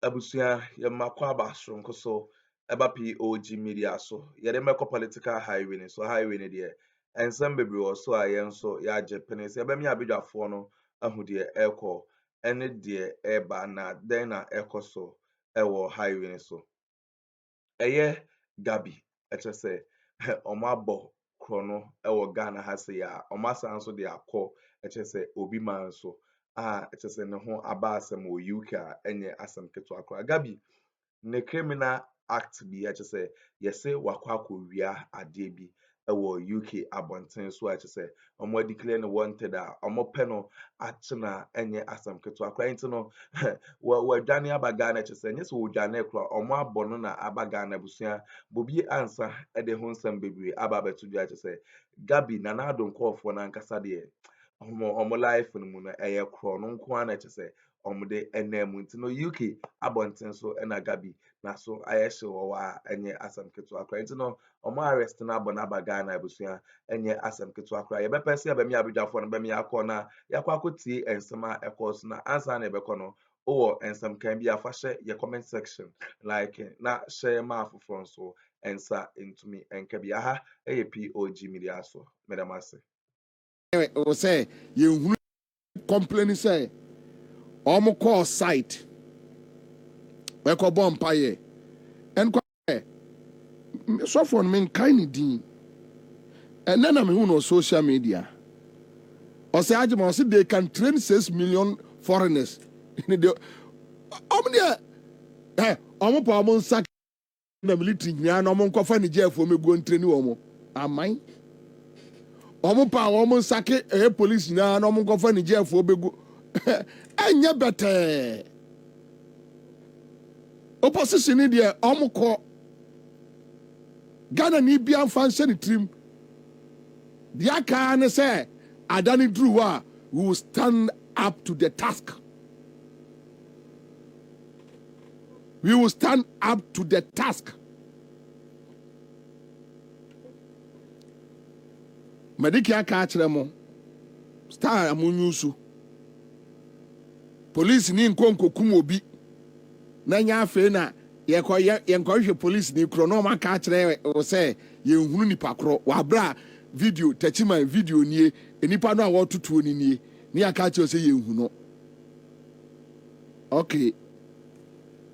Abusia yamakwa basronko so eba POG Media so yede meko political highway ni so highway ni de ensem bebre wo so ayen so ya Japanese ebe mi abedwafo no ahu de eko ene de eba na den na eko so ewo highway ni so eye Gabby echese omabo krono ewo Ghana ha se ya omasa nso de akọ echese obi man so echese ne ho aba asem wo UK enye asem keto akọ Gabby ne criminal act bi echese yese wakọ akọwia ade bi ewo UK abonten so echese omo declare no wanted omo pe no achina enye asem keto akọ enti no wa dwane abaga echese enye so dwane kro omo abono na abaga na busia bobi ansa ede ho nsem bebre aba betu dwa echese Gabby na na adon kofo na nkasa de omo life no mu na eye kro no nko ana echese omde enemu nti no UK abonten so ena Gabby na so ayehye wa enye asem keto akra nti no omo arrest na abona abaga na abusua enye asem keto akra ye bepese abemi abidwafo no bemi akọ na yakọ akotie ensema ekos na answer na ebekọ no owo ensem kan bi afahye ye comment section like na share ma afofo so ensa into me enka bi aha eye POG Media so madam ase o say you complain say omo call site we ko bomb paye en ko so for me kind din and then I'm on social media or say ajima say they can train 6 million foreigners in the omo pa omo sak na military nya na omo nkofa ni jefo me go train omo amai omo pa omo sak police nya na omo nkofa ni jefo be go enya better opposition ni there omo ko Ghana ni bia fanse ni trim dia ka ne say adani druwa will stand up to the task. We will stand up to the task. Mediki aka akire mo star amunyusu police ni nkonkokum obi na nya afe na yenkɔhwe police ni kro no maka akire o say yenhunu nipa kro wa bra video tachima video nie enipa no a wotutuo ni nie ni aka akire say yenhunu okay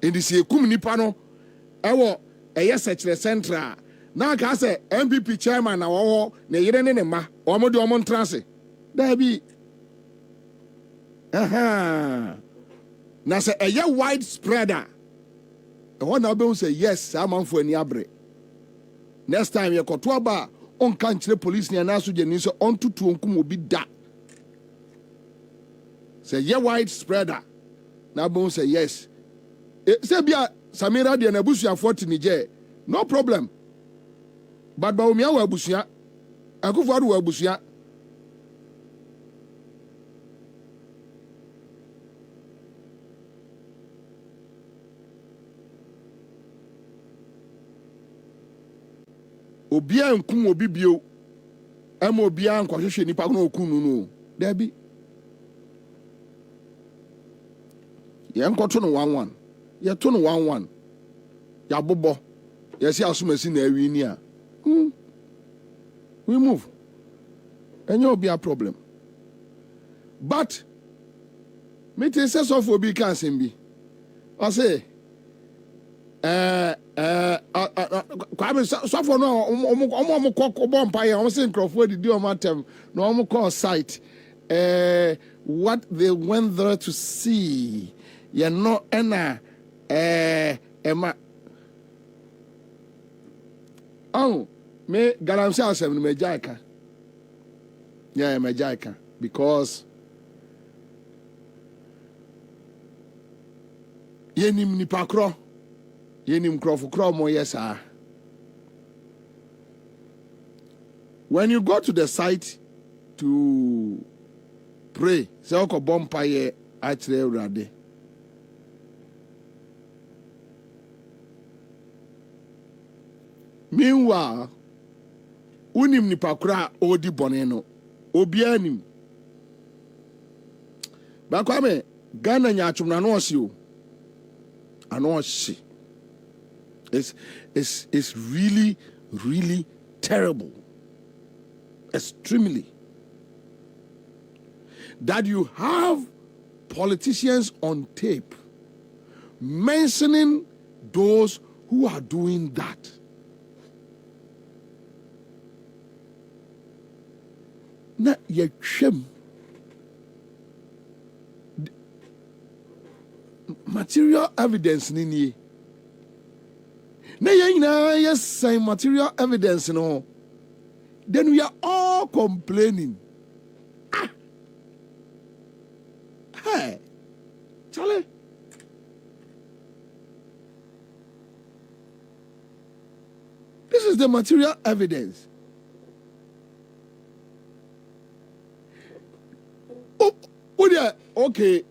ndisi ekum nipa no ewo eye sechere central na aka say MPP chairman na wo na yire ne ma omo de omo ntrase da bi na say eye widespreader one now be say yes am for any abre next time you koto aba on kan kire police ni anaso je ni so on tutu onkum obi da say ye widespreader na be say yes say bia Samira de na busu 40 ni je no problem but Bawumia wa busuya Akuffo wa busuya obia nkum obi bio ema obia nkwahwehwe nipa no okunu no da bi ye nkoto no 11 ye to no 11 ya bobo ye si asomasi na awi ni a we move and you be a problem but me te say so for obi kan sem bi I say kwame so for no omo kokko bomb paye omo say nkrofo didi omo atem no omo call site what they went there to see you know ena ema oh me galamsi asem no mejaika yeah mejaika because yenim ni pakro yenim krofo mo yesa when you go to the site to pray say oko bompa ye akire urade meanwhile unim ni pakra odi boneno obianim ba kwame Ghana nya atwumna no osio I know she. It's really, really terrible. Extremely. That you have politicians on tape mentioning those who are doing that. Na yetwem material evidence ni na yes sign material evidence no, then we are all complaining. Hey, Charlie. This is the material evidence. Oh, yeah, okay.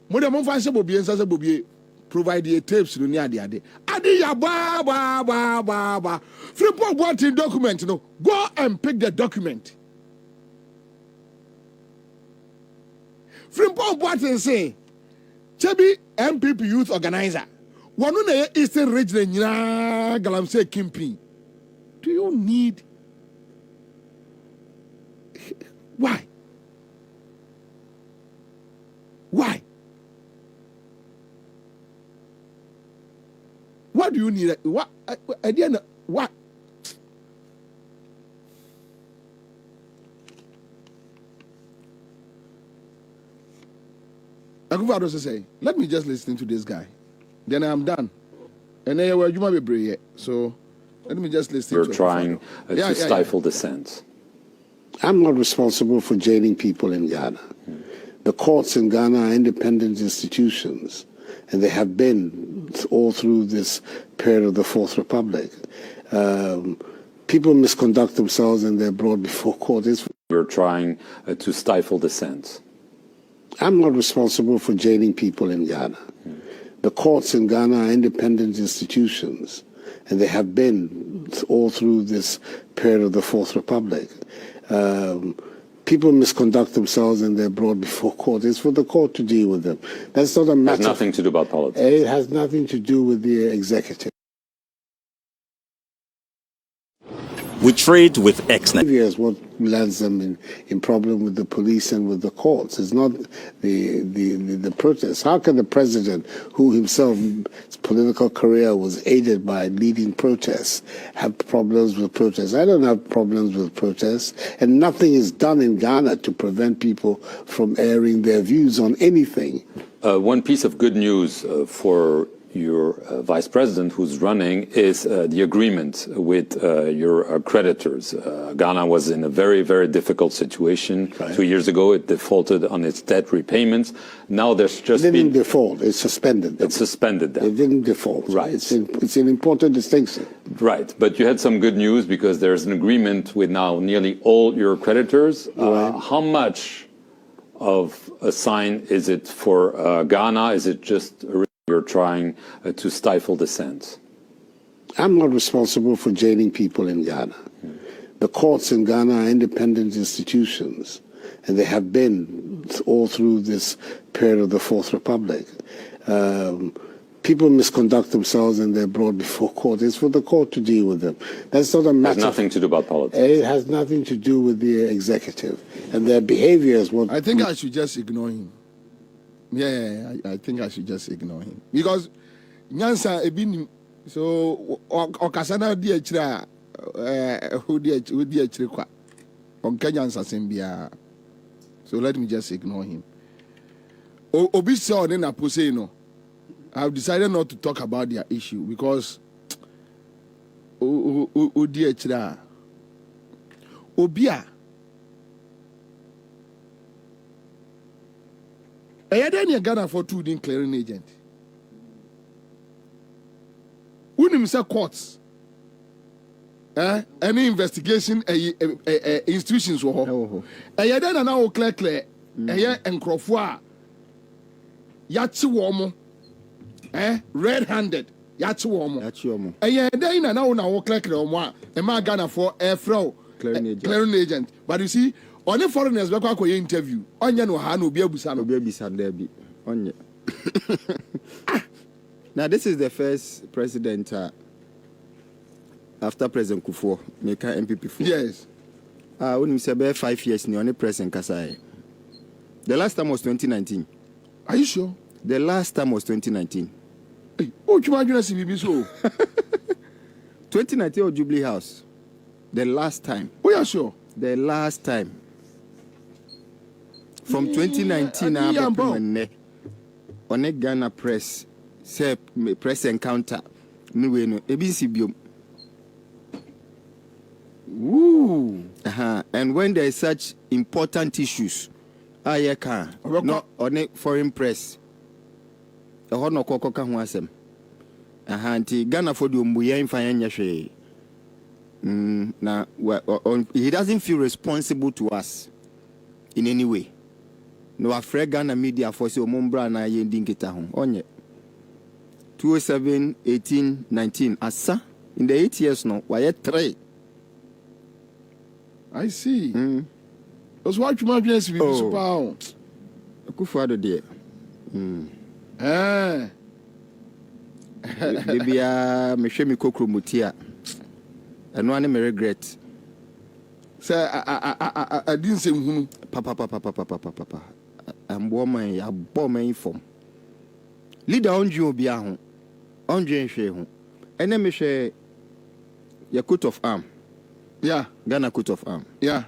Mother Monfanse Bobie and Sasa Bobie provide the tapes to near the Adi. Adi ya ba. Freeport wanting document, you know. Go and pick the document. Freeport wanting say, Chebi MPP Youth Organizer. One on the Eastern Region, Galamse Kimping. Do you need? Why? Why? What do you need? What? I didn't know. What? Akuffo also say, let me just listen to this guy. Then I'm done. And then you might be brave. So let me just listen. You're trying to stifle dissent. I'm not responsible for jailing people in Ghana. The courts in Ghana are independent institutions, and they have been all through this period of the Fourth Republic. People misconduct themselves and they're brought before court. You're trying to stifle dissent. I'm not responsible for jailing people in Ghana. The courts in Ghana are independent institutions, and they have been all through this period of the Fourth Republic. People misconduct themselves and they're brought before court. It's for the court to deal with them. That's not a matter. It has nothing to do about politics. It has nothing to do with the executive. We trade with excellence. Is what lands them in problem with the police and with the courts. It's not the protests. How can the president, who himself, his political career was aided by leading protests, have problems with protests? I don't have problems with protests, and nothing is done in Ghana to prevent people from airing their views on anything. One piece of good news for your vice president who's running is the agreement with your creditors. Ghana was in a very, very difficult situation. Right. 2 years ago, it defaulted on its debt repayments. Now there's just It didn't default. It's suspended them. It's suspended them. It didn't default. Right. It's an important distinction. Right. But you had some good news because there's an agreement with now nearly all your creditors. Right. How much of a sign is it for Ghana? Is it just you're trying to stifle dissent? I'm not responsible for jailing people in Ghana. The courts in Ghana are independent institutions, and they have been all through this period of the Fourth Republic. People misconduct themselves and they're brought before court. It's for the court to deal with them. That's not a matter. It has nothing to do about politics. It has nothing to do with the executive and their behavior is what. I think I should just ignore him. Yeah, I think I should just ignore him because Nyansa ebini so okasana di echira who di echira kwa onka Nyansa sembia. So let me just ignore him. Obi say on na pose no. I've decided not to talk about their issue because odi echira obia Ayadani Ghana for two in clearing agent. Unim say courts. Any investigation institutions wo. Ayadani na o clear. Nkrofo a yachi wo mo. Red-handed. Yachi wo mo. Ayadani na o clear wo mo a. E ma Ghana for fraud clearing agent. But you see only foreigners be kwa interview. Onye no ha no obi abusa no. Obi abisa there bi. Onye. Now, this is the first president after President Akuffo, make MPP for. Yes. When you say about 5 years, the only president Kasai. The last time was 2019. Are you sure? The last time was 2019. Hey, oh, you imagine CBB so? 2019 or Jubilee House. The last time. Oh, yeah, sure. The last time. From 2019, on a Ghana press, say press encounter. No, no, ABC. Woo. And when there is such important issues, I can not on a foreign press. A honor coco can was him. Ghana for the Umbuya in Fayanya. Now, he doesn't feel responsible to us in any way. No, afraid Ghana media for so Mumbra and I didn't get home. On it 207, 18, 19. Asa in the 8 years now, why 3? I see. That's what you might be super. Akuffo Addo there. Baby, me share me kokro mutia. And one me regret. Say, I didn't say who. Papa. I'm woman, I bought my inform. Leader on you be a home. On Jane share home. And then me share your coat of arm. Yeah. Ghana coat of arm. Yeah.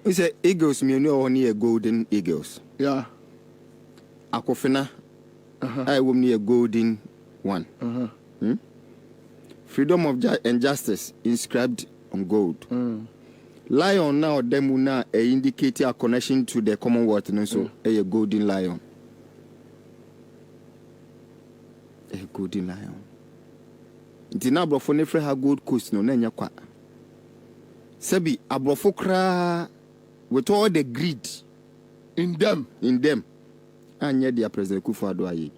We say eagles, me know only a golden eagles. Yeah. Akuffo I will need a golden one. Freedom of and justice inscribed on gold. Lion now demuna indicate a connection to the Commonwealth and so a golden lion. A golden lion. Ntina abrofo ne frɛ ha Gold Coast no na nya kwa. Sebi abrofo kra with all the greed in them. Anya dia President Akuffo Addo ayi.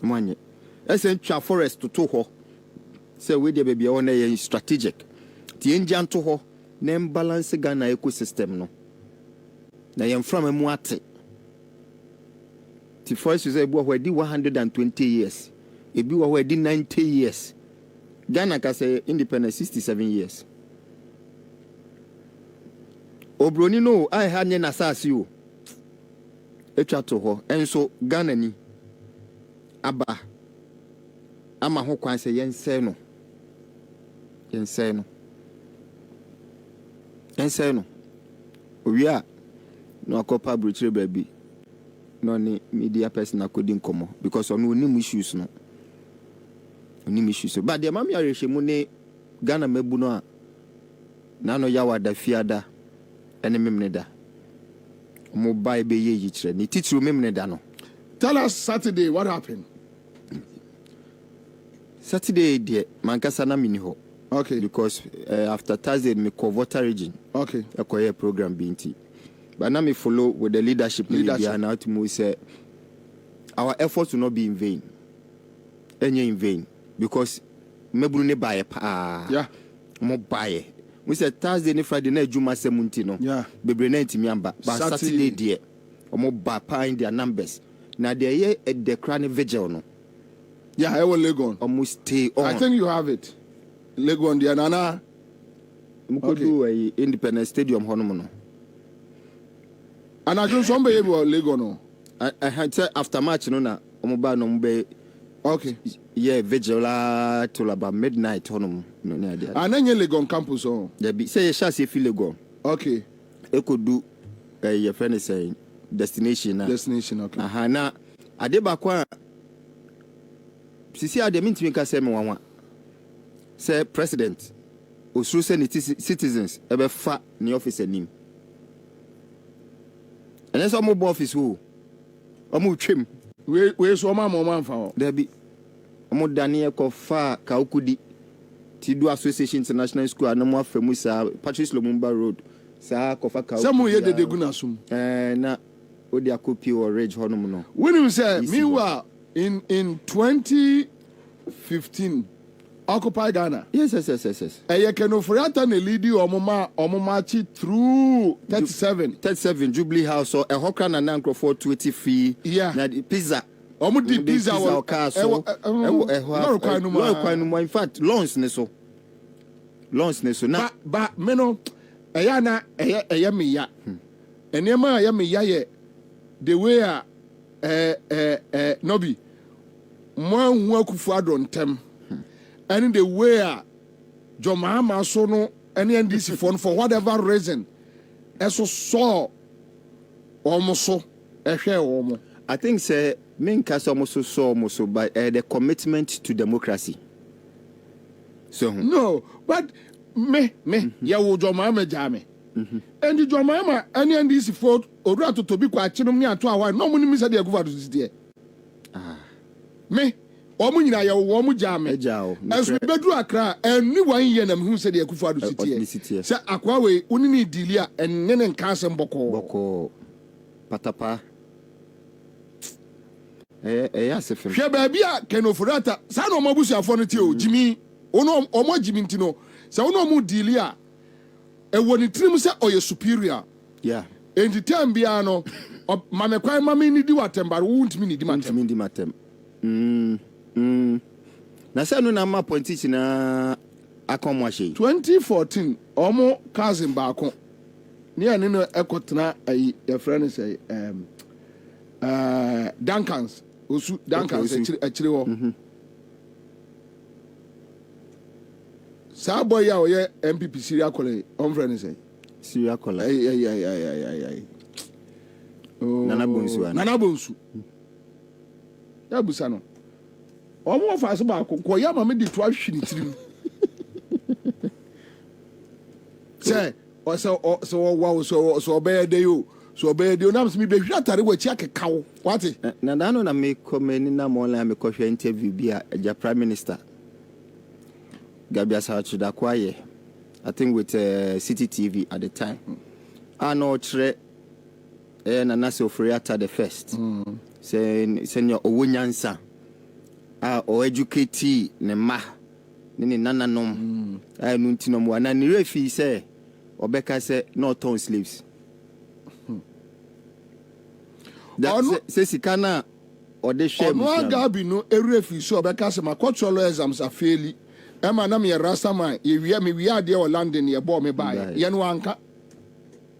Mwanye. Esen twa forest to ho. Say we dey baby on a strategic. Ti enjan to ho na balance Ghana ecosystem no. Na yem from emu ate. Ti forest say bo ho di 120 years. Ebi wo di 90 years. Ghana ka say independent 67 years. Obroni no I ha nye na sase o. Etwa to ho enso Ghana ni aba ama ho kwan se yense no owi a no akopa brutre baby no ni media person akodi nkomo because on onim issues no but the mama areshe mu ne Ghana mebu no a na no yawa da fiada ene memne da mo bai be ye yichre ni titru memne da no. Tell us Saturday what happened. Saturday dear mankasa na mini ho. Okay. Because after Thursday me ko voter region. Okay. Akoye program binti. But now me follow with the leadership. And now to say our efforts will not be in vain. Any in vain because me brune buy pa. Yeah. Mo buy. We said Thursday ni Friday na Juma 17 no. Yeah. Bebre na ntimi amba. But Saturday dear omo buy pa in their numbers. Now they ye at the crown vigil no. Yeah, I will Legon. Almost stay on. I think you have it. Legon the Anana. Do a independent stadium honomono. And I don't some be able Legon. I had said after match no na omoba no mbe. Okay. Yeah, vigil till about midnight honom. No near there. And then you Legon campus on. There be say chassis feel Legon. Okay. E could do your friend is saying destination. Destination, okay. Na adeba kwa sisi ade mintimi ka say me wanwa. Say president osuru say citizens ebe fa ni office anim. And then some more office who omo twem we so ma fa there be omo dane ko fa ka okudi ti do association international school anamo afemu sa Patrice Lumumba road sa ko fa ka some ye de guna sum na odi akopi or rage honum no when you say meanwhile in 2015 occupy Ghana. Yes. You can offer ne lady omoma chi through 37 Jubilee House or a hokra na nankro for 20 fee. Yeah. Na pizza Omo di pizza o castle in fact loans ne so na ba me no eya na eya me ya enema ya me ya ye the way no be mo hu Akuffo Addo ntem and the way Mahama so no any NDC for whatever reason eso so almost so ehwe I think say main case almost so by the commitment to democracy. So no, but me ya wo Mahama jame. And the Mahama any NDC for ora to be kwa chinom ni ato awa no mo ni mi say dey Akuffo Addo sit me omu nyina ya wo mu jame esu bedu Accra eni wan ye na me hu say dey Akuffo Addo sit say akwa we oni ni dilia enne ne nka asem boko patapa ya se fem hwe ba bia kenofurata sa no mabusuafo no tie o jimi ono omo jimi ntino sa ono mu dilia ewo ni trim say oye superior enti time bia no mame kwan mame ni di watembar wo ntimi ni di matem na say no na ma politician na Akroma she 2014 omo cousin baako ni ane no ekotena ayi ya friend say Duncans osu Duncans achire wo sa boy ya oye MPP Syria College on friend say Syria College ay Nana Bonsu ya busa no omo fa so ba ko ya ma me di to ahwini tirim say so wow so obey dey you so obey dey na me be hwatare wachi akekawo what na no na me komeni na mo online me ko hwe interview bi a prime minister Gabby da kwaye I think with City TV at the time ano tre na nase ofriata the first senior owonyansa o educate ne ma ne nananom no ntino mo na ne refi say obeka say no turn slaves that say sikana o de share no Gabby no refi so obeka say makotolo exams afeli ema na me rasta man ye wi ade o London ye bo me bae ye no anka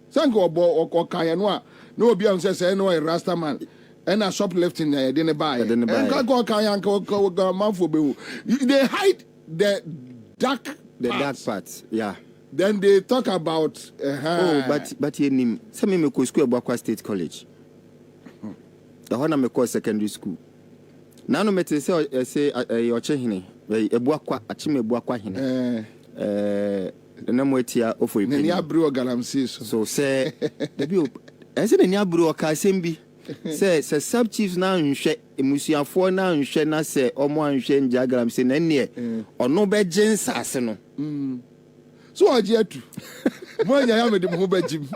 sango obo okan no a no obi am say no rasta man and a shoplifting they didn't buy. They hide the dark parts. Yeah. Then they talk about but you name some me go school Bawumia State College. The one me call secondary school. Now no me say your chehine ebuakwa achime ebuakwa hine. Na mo etia ofo ipe. Ni abru galamsi so say debi say ni abru ka sembi. Say sub chiefs na nhwe emusuafo na nhwe na say omo nhwe njagram say na ne ono be jinsase no so oje atu mo anya ya me de mo be jim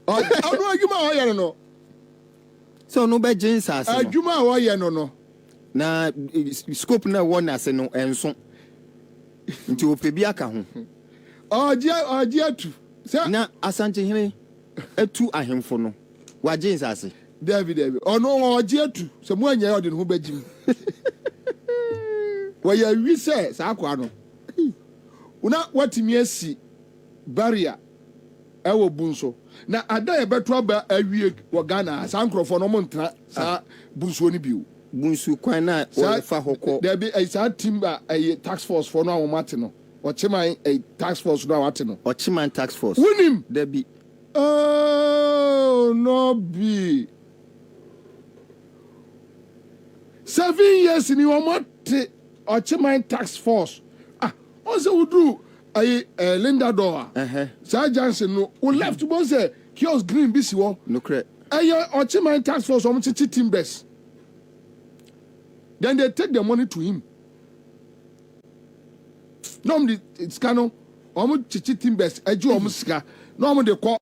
ono adwuma o ye no so ono be jinsase no adwuma o ye no na scope na won ase no enso nti opebi aka ho oje atu na asante hene atu ahemfo no wa jinsase David ono oje atu se mo anya ya de no be jim wa ya wi se sa akwa no una watimi asi barrier ewo bunso na ada ye beto aba awie wo Ghana sa nkrofo no mo ntra sa bunso ni biu bunsu kwan na o fa hoko there be a sa timba a tax force for no awomate no o chiman a tax force no awate no o chiman tax force winim there be oh no be 7 years ni omote o chiman tax force also we do a Linda door. Sir Johnson no we left to say kiosk green bisi wo. No correct. Ochima tax force on timbers. Then they take the money to him. Normally it's cano omu chichi timbers eju omu sika. Normally they call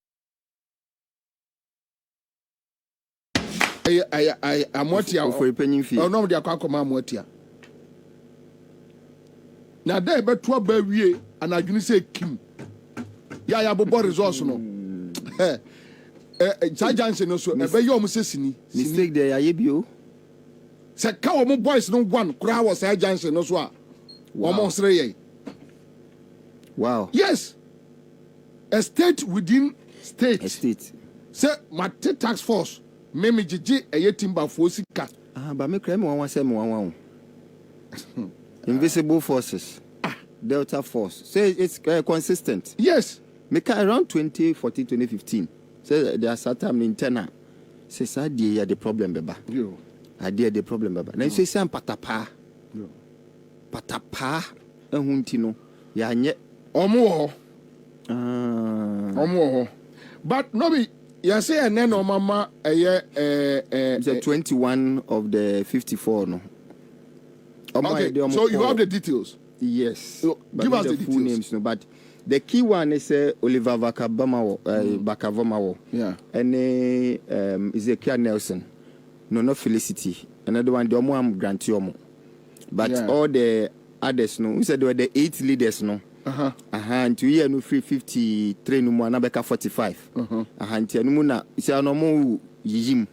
amotia for a penny fee. Normally they call amotia. Na dey beto aba wie anadwini say kim ya bobo resource no Johnson no so ebe yo mo se sini mistake there ya bio Se ka wo boys no one kura was a junction no so a. Almost 3 years. Wow. Yes. A state within state. A state. Say my tax force. Meme jiji eye timba fosika. But me creme one say me one. Invisible forces. Delta force. Say it's consistent. Yes. Make around 2014, 2015. Say there are certain internal. Say sadie the problem beba. Yo. Idea the problem beba. Then say some patapa. Yo. Patapa ehunti no ya nye omo ho but no be you say and then mama the 21 of the 54 no okay so you have the details. Yes, so give us the full details. names no, but the key one is Oliver Bakavomawo yeah, and Ezekiel Nelson no Felicity, another one the omo am grant omo. But yeah. all the others, no, we said there were the 8 leaders, no. And 2 years, no, 53, no more, Nabeka 45. And no more, it's a normal yim.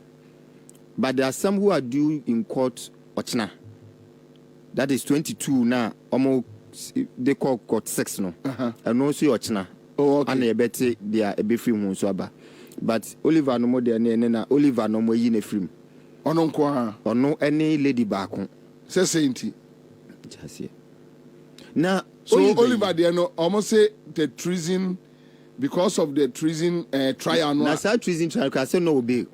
But there are some who are due in court, Ochna. That is 22 now, almost they call court 6, no. And also Ochna. Oh, okay. And they better they are a bit free, but Oliver no more, they are Oliver no more yin a free. Or no any lady back. Say Sainty. Now, so Oliver, they no almost say the treason because of the treason trial. No, that's how treason trial. Because I say no bail.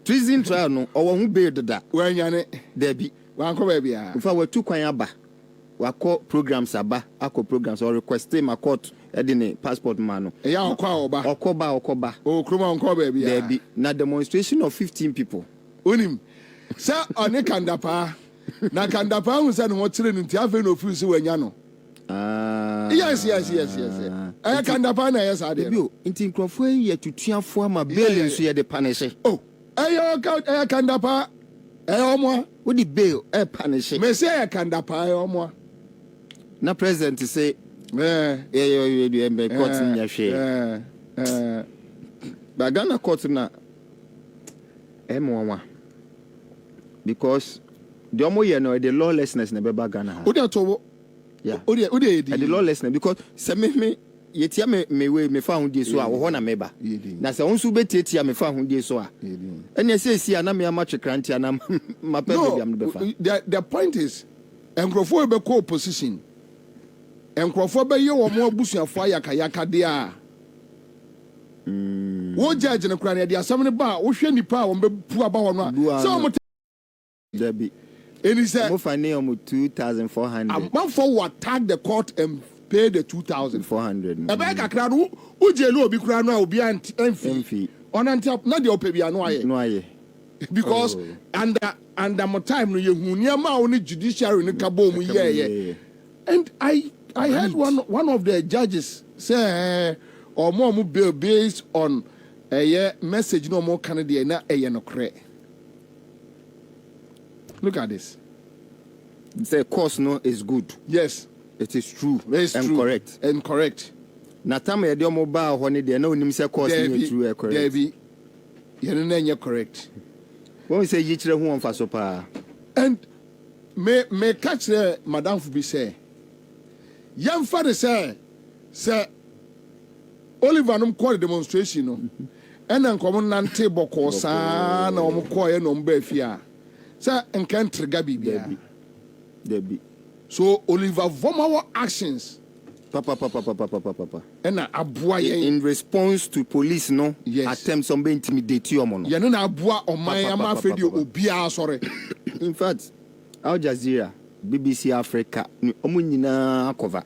Treason trial no. Or who bail that? When you there be one come baby. If I were two kwanyaba, we call programs aba, ako programs or request my court. Edine passport mano. Yeah, okoba. Oh, kroma onko baby. There be na demonstration of 15 people. Unim. Sir, on a kandapa. Na kandapa unsa no tire no ntia no ofisi wanya no. Yes. Kandapa na yes ade. Bio, inti nkrofo ye tutuafo ama bail nso ye de punish. Oh, kandapa. Omo, wo di bail punish. Me say kandapa omo. Na president say me court nya hwe. Ba Ghana court na M1 because the omo ye no the lawlessness na beba Ghana. Odi atowo. Yeah. Odi the lawlessness because se me yetia me fa hundie so a wo ho na meba. Na se onsu betietia me fa hundie so a. Ene se si ana me ama twekranti ana ma pe be am be fa. The point is enkrofo be ko opposition. Enkrofo be ye wo mo abusuafo ayaka de a. Wo judge na kura na de asam ne ba wo hwe nipa a wo be pu aba ho no a. So mo Debbie. And he said, 2,400. A man for will attack the court and pay the 2,400. A bag of crowd who jail be crowned will be empty. On top, not the open no, because under my time, you only judiciary in Kabom, yeah. And I heard one of the judges say, or more bill based on a message no more Canadian, not a no cray. Look at this. The course no is good. Yes. It is true. It's and true. Correct. And correct. Na time e dey mobile honey there no nim say course no true and correct. Debbie. You know correct. When we say yichire hu on fa so pa. And me catch madam fu be say. Yam father say Oliver no call demonstration no. And nkom nante boko sa na om call no mba fia. Say encounter Gabby. Debbie. So Oliver Vomawa actions. Papa. And abua in response to police no yes. Attempts on be intimidate you mono. Ya na abua o man ama fedio obia sorry. In fact, Al Jazeera, BBC Africa, omo nyina cover.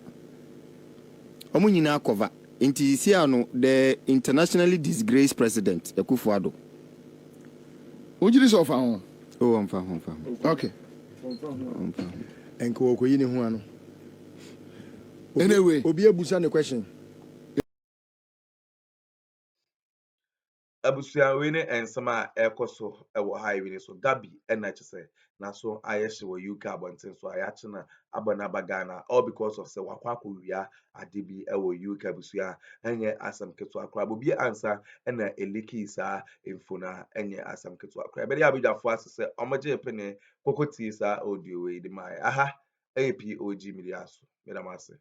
Inti sia no the internationally disgraced president Akuffo Addo. Ojiri so fa ho. Oh, I'm fine. Okay. Enko ko yini hu ano. Anyway, obi abusa the question. abusua we ne ensem a ekoso ewo highway ne so Gabby na chese na so ayehye wo UK abonten so ayache na abona bagana all because of say wakwa akowia ade bi ewo UK abusua enye asam keto akra bobi ansa na eliki sa infona enye asam keto akra be dia abidafo asese omoje pene kokoti sa audio we di mai aha POG Media so medamase